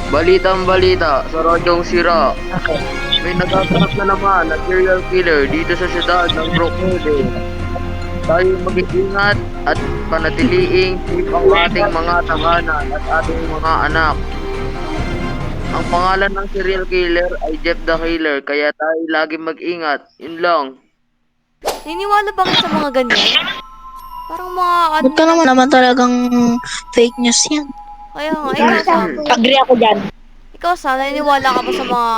Balitang balita sa Radyong Sira. Okay. May nagaganap na naman na serial killer dito sa siyudad ng Brookhaven. Tayo mag-iingat at panatiliing safe ang ating mga tahanan at ating mga anak. Ang pangalan ng serial killer ay Jeff the Killer, kaya tayo lagi mag-ingat. Yun lang. Niniwala ba kayo sa mga ganyan? Parang mga ano Ba't ka naman talagang fake news yan? Kaya nga, ikaw Sam. Agree ako dyan. Ikaw Sam, naniniwala ka ba sa mga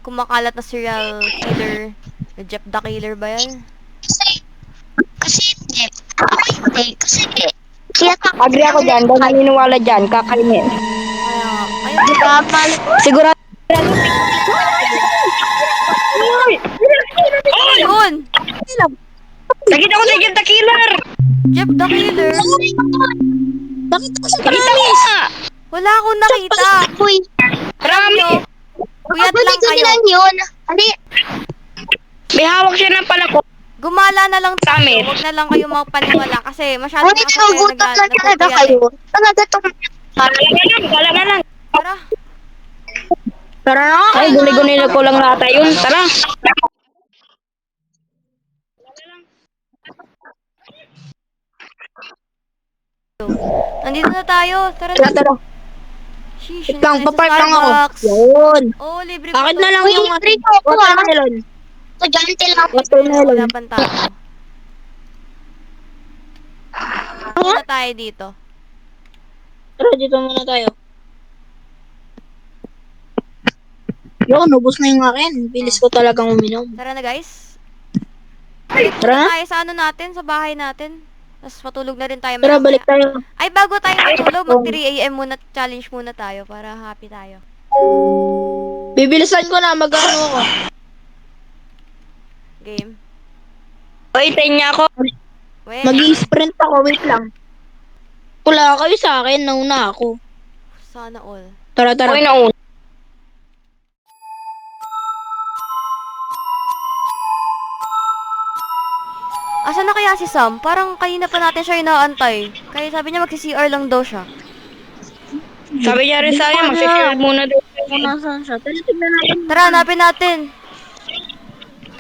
kumakalat na serial killer? Jeff the Killer ba yan? Kasi hindi. Ako hindi. Kasi Agree ako dyan. Dahil naniniwala dyan. Kakainin. Kaya nga. Sigurado. Yun! Nakita ko si Jeff the Killer. Jeff the Killer? Bakit ako sa promise? Wala akong nakita. Uy, Alam nyo, puyat ako lang kayo. ganyan yun. Ano May hawak siya ng palako. Gumala na lang tayo. Amin. Huwag na lang kayo magpaniwala kasi masyado Ano na kasi nagugutom lang talaga nagpupuyat kayo? eh. Talaga tong... Gala na lang. Tara. Tara na. Ay, guni-guni ko lang nata yun. Tara. Nandito na tayo. Tara Tara, na. tara. Sheesh, Lang, nandito sa papark lang ako. Starbucks. Yun. Oo, libre ko Bakit to. na lang Uy, yung libre ko ako, watermelon? Estudyante lang. Wala Watermelon. pang tao. Muna tayo dito. Tara, dito muna tayo. Yun, ubos na yung akin. Bilis ko talagang uminom. Tara na guys. Balik Tara. muna tayo sa ano natin, sa bahay natin. Tapos matulog na rin tayo Tara, mamaya. balik tayo. Ay, bago tayo matulog, mag 3 AM muna, challenge muna tayo para happy tayo. Bibilisan ko na, mag-ano ako. Game. Waitin niya ako. Wait. Mag-i-sprint ako, wait lang. Wala kayo sa akin, nauna ako. Sana all. Tara, tara. Okay, nauna. Asa na kaya si Sam? Parang kanina pa natin siya inaantay. Kaya sabi niya magsi-CR lang daw siya. Sabi niya rin sa akin, mag-secure muna daw. Kung nasaan siya. Tara, tignan natin. Tara, hanapin natin.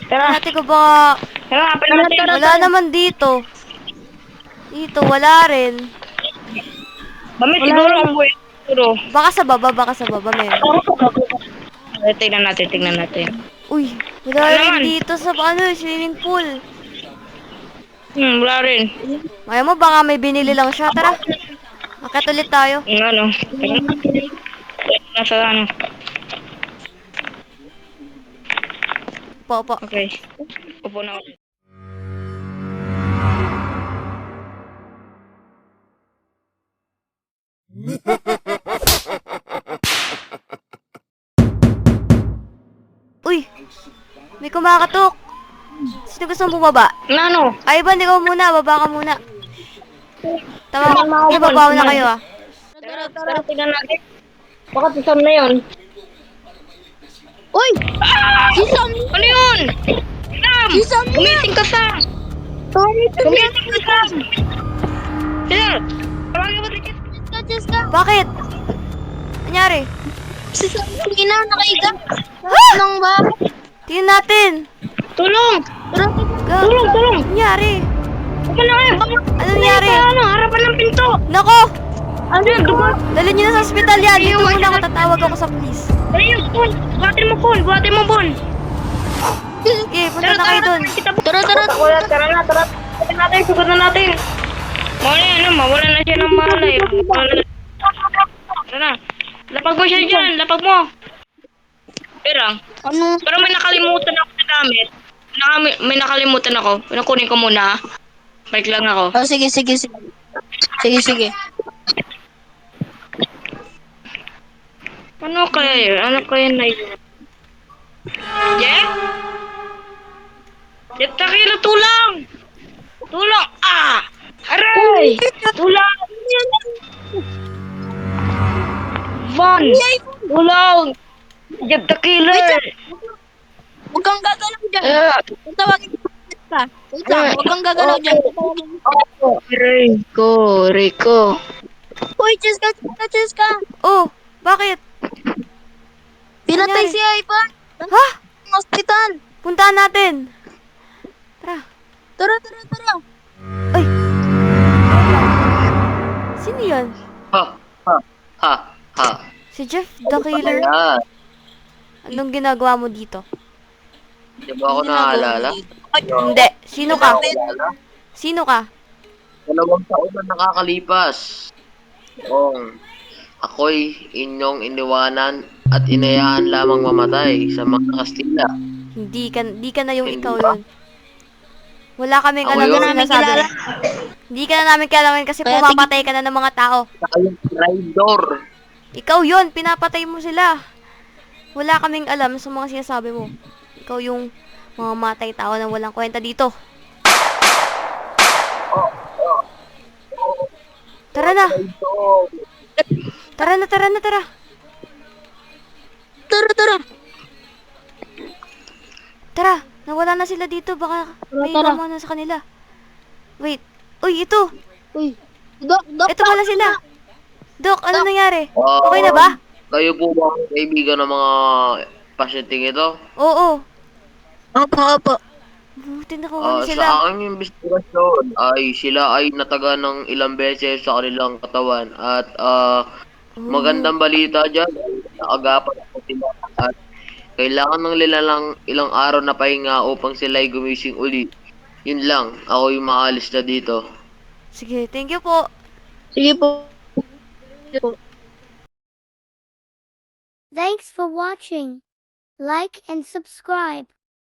Tara, Hanapin ko ba... tara, hapin natin. Wala naman dito. Dito, wala rin. Mami, siguro ang buhay. Siguro. Baka sa baba meron. Tignan natin. Uy, wala Ano rin naman? dito sa swimming pool. Wala rin. Ayaw mo, baka may binili lang siya. Tara. Akit ulit tayo. Ano? Nasa ano? Opo. Okay. Upo na ako. Uy, may kumakatok. Sino gusto mong bumaba? Ano? Ay, Ivan, ikaw muna. Baba ka muna. Tama, baba na kayo ah. Tara, tignan natin. Baka si Sam na yun. Uy! Si Sam! Ano yun? Sam! Si Sam na! Gumising ka, Sam! Gumising ka, Sam! Sir! Tawagin mo si Kit. Diyos ka! Bakit? Nangyari? Si Sam yung ina, nakaiga. Ah! Nang ba? Tingnan natin. Tulong! Go. Tulong! Nangyari? Ano na kayo? Ano nangyari? Ano? Harapan ng pinto! Nako! Ano yun? Dalhin niyo na sa ospital yan. Dito muna ako tatawag ako sa police. Ayun, Bon! Buhatin mo, Bon! Buhatin mo, Bon! Okay, punta na kayo dun. Tara, tara. Tara na. Sagutin natin, sagutin natin. Mawala na siya ng malay. Tara na. Lapag mo siya dyan, lapag mo. Pero may nakalimutan ako sa gamit. May nakalimutan ako. Pinakunin ko muna. Balik lang ako. Oh, sige. Sige. Ano kaya yun? Ano kaya na yun? Jeff? Jeff, takila, tulang! Tulang! Ah! Aray! Tulang! Van! Tulang! Jeff, the killer! Huwag kang gagalaw dyan. Tawagin ko ka. Wait lang, huwag kang gagalaw dyan. Rico! Uy, Diyos ka. Oh, bakit? Pinatay Nangyari? si Ivan. Ha? Ng hospital. Puntahan natin. Tara. Tara, tara, tara. Ay! Sino yan? Ha, ha, ha, ha. Si Jeff the Killer? Ayan. Anong ginagawa mo dito? Di ba ako naaalala? Hindi. Sino ka? Naaalala? Sino ka? 2 taon na nakakalipas. Ako'y inyong iniwanan at inayaan lamang mamatay sa mga Kastila. Hindi ka na yung ikaw yun. Wala kaming Ako alam yun? na sinasabi. Hindi ka na namin kilalanin kasi Kaya pumapatay ka na ng mga tao. Saka yung traitor. Ikaw yun, pinapatay mo sila. Wala kaming alam sa mga sinasabi mo. Ikaw yung mga matay tao na walang kwenta dito. Tara na. Tara na, tara na, tara. Tara, tara. Tara, nawala na sila dito. Baka may Tara. tama na sa kanila. Wait. Uy, ito. Uy. Dok, Ito pala sila. Dok, ano nangyari? Ah, Okay na ba? Kayo po ba ang kaibigan ng mga pasyenteng ito? Oo. Opo, opo. Buti nakuha na sila. Sa aking investigasyon ay sila ay nataga ng ilang beses sa kanilang katawan at magandang balita dyan, nakagapan ako sila at kailangan ng nila lang ilang araw na pahinga upang sila ay gumising uli. Yun lang, ako yung maalis na dito. Sige, thank you po. Sige po. Sige po. Thanks for watching. Like and subscribe.